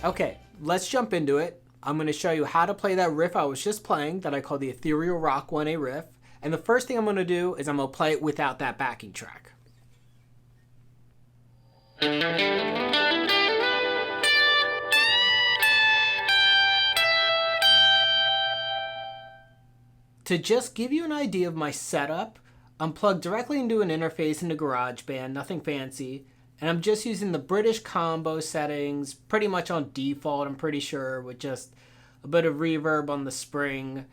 Okay, let's jump into it. I'm going to show you how to play that riff I was just playing that I call the Ethereal Rock 1A riff. And the first thing I'm going to do is I'm going to play it without that backing track. To just give you an idea of my setup, I'm plugged directly into an interface into GarageBand, nothing fancy, and I'm just using the British combo settings, pretty much on default, I'm pretty sure, with just a bit of reverb on the spring,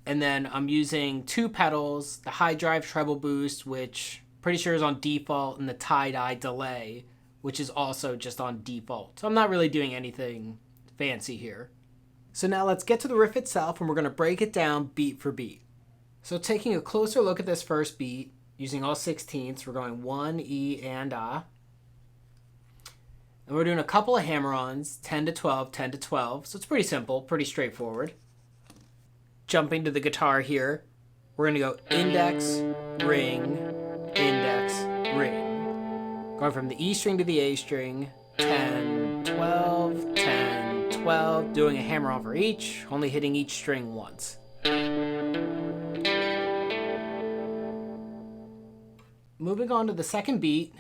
and then I'm using two pedals, the high drive treble boost, which pretty sure is on default, and the tie-dye delay, which is also just on default. So I'm not really doing anything fancy here. So now let's get to the riff itself, and we're going to break it down beat for beat. So taking a closer look at this first beat, using all 16ths, we're going 1, E, and A. And we're doing a couple of hammer-ons, 10 to 12, 10 to 12. So it's pretty simple, pretty straightforward. Jumping to the guitar here, we're going to go index, ring, index, ring. Going from the E string to the A string, 10, 12, 10, 12, doing a hammer-on for each, only hitting each string once. Moving on to the second beat,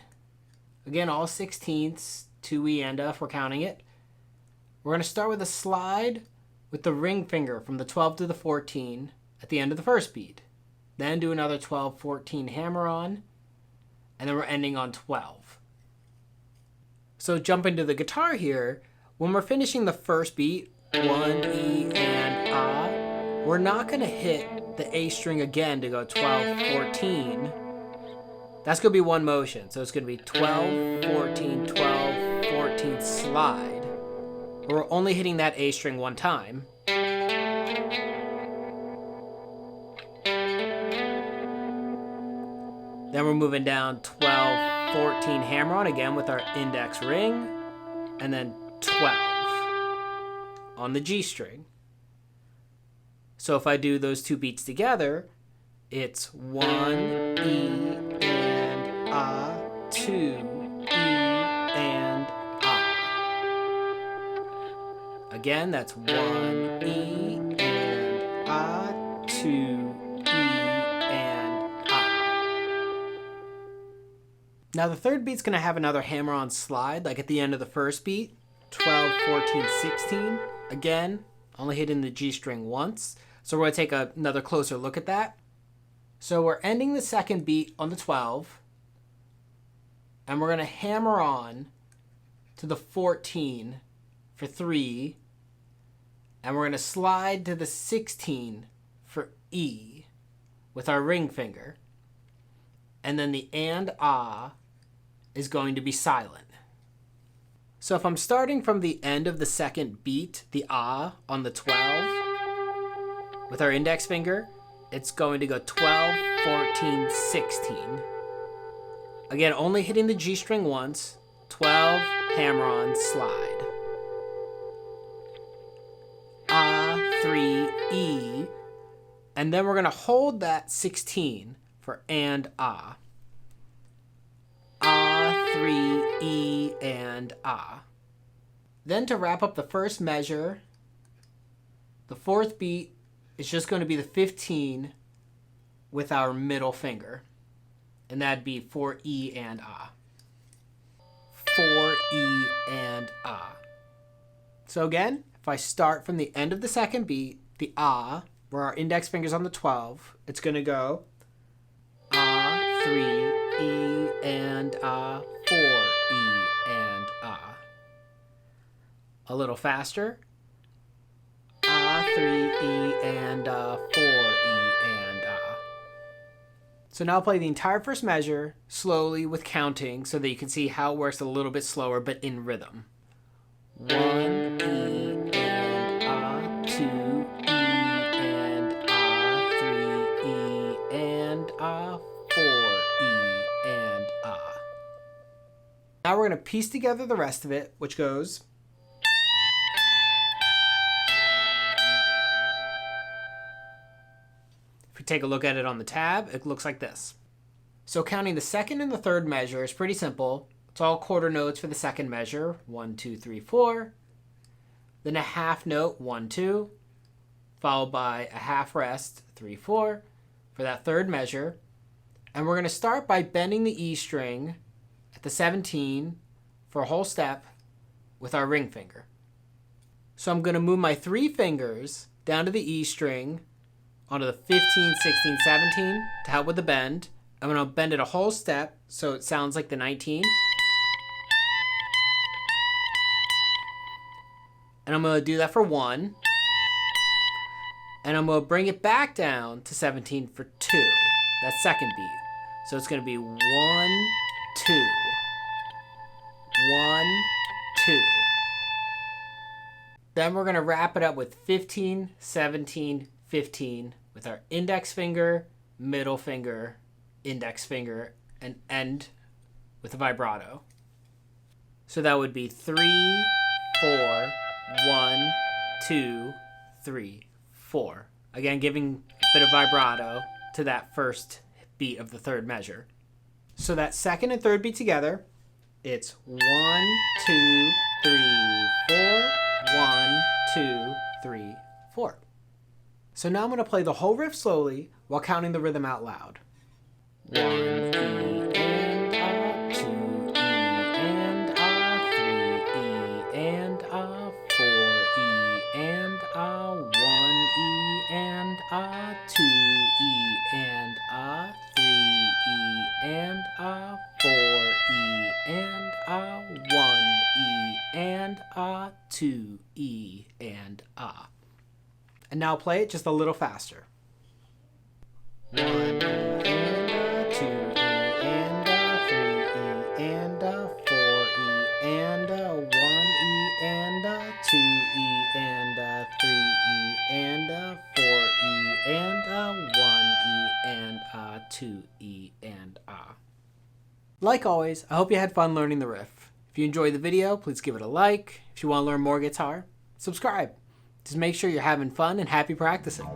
again all 16ths, 2 E and A if we're counting it. We're going to start with a slide with the ring finger from the 12 to the 14 at the end of the first beat. Then do another 12, 14 hammer-on, and then we're ending on 12. So jumping to the guitar here, when we're finishing the first beat, 1, E, and A, we're not going to hit the A string again to go 12, 14. That's going to be one motion. So it's going to be 12, 14, 12, 14, slide. We're only hitting that A string one time. Then we're moving down 12, 14 hammer-on again with our index ring, and then 12 on the G string. So if I do those two beats together, it's 1, E, and A, 2, E, and A. Again, that's 1, E, and A, 2, E, and A. Now the third beat's going to have another hammer-on slide, like at the end of the first beat. 12, 14, 16. Again, only hitting the G string once. So we're going to take another closer look at that. So we're ending the second beat on the 12. And we're going to hammer on to the 14 for 3. And we're going to slide to the 16 for E with our ring finger. And then the and A is going to be silent. So if I'm starting from the end of the second beat, the A on the 12, with our index finger, it's going to go 12, 14, 16. Again, only hitting the G string once, 12, hammer-on, slide. A, 3, E, and then we're going to hold that 16 for and A. A, 3, E, and A. Then to wrap up the first measure, the fourth beat is just going to be the 15 with our middle finger. And that'd be for E and A. For E and A. So again, if I start from the end of the second beat, the A, where our index finger's on the 12, it's going to go A, 3, E, and A, 4, E, and A. A little faster. A, 3, E, and A, 4, E, and A. So now I'll play the entire first measure slowly with counting so that you can see how it works a little bit slower but in rhythm. 1, E, and A, 2, E, and A, 3, E, and A, 4, E, and A. Now we're going to piece together the rest of it, which goes... If we take a look at it on the tab, it looks like this. So counting the second and the third measure is pretty simple. It's all quarter notes for the second measure, 1, 2, 3, 4. then a half note, 1, 2, followed by a half rest, 3, 4, for that third measure. And we're going to start by bending the E string at the 17 for a whole step with our ring finger. So I'm going to move my 3 fingers down to the E string onto the 15, 16, 17 to help with the bend. I'm going to bend it a whole step so it sounds like the 19. And I'm going to do that for 1. And I'm going to bring it back down to 17 for 2, that second beat. So it's going to be 1, 2, 1, 2. Then we're going to wrap it up with 15, 17, 15 with our index finger, middle finger, index finger, and end with a vibrato. So that would be 3, 4, 1, 2, 3, 4. Again, giving a bit of vibrato to that first beat of the third measure. So that second and third beat together, it's 1, 2, 3, 4, 1, 2, 3, 4. So now I'm going to play the whole riff slowly while counting the rhythm out loud. 1 E and A, 2 E and A, 3 E and A, 4 E and A, 1 E and A, 2 E and A, 3 E and A, 4 E and A, 1 E and A, 2 E and A. And now play it just a little faster. 1 E and A, 2 E and A, 3 E and A, 4 E and A, 1 E and A, 2 E and A, 3 E and A, 4 E and A, 1 E and A, 2 E and A. Like always, I hope you had fun learning the riff. If you enjoyed the video, please give it a like. If you want to learn more guitar, subscribe. Just make sure you're having fun and happy practicing.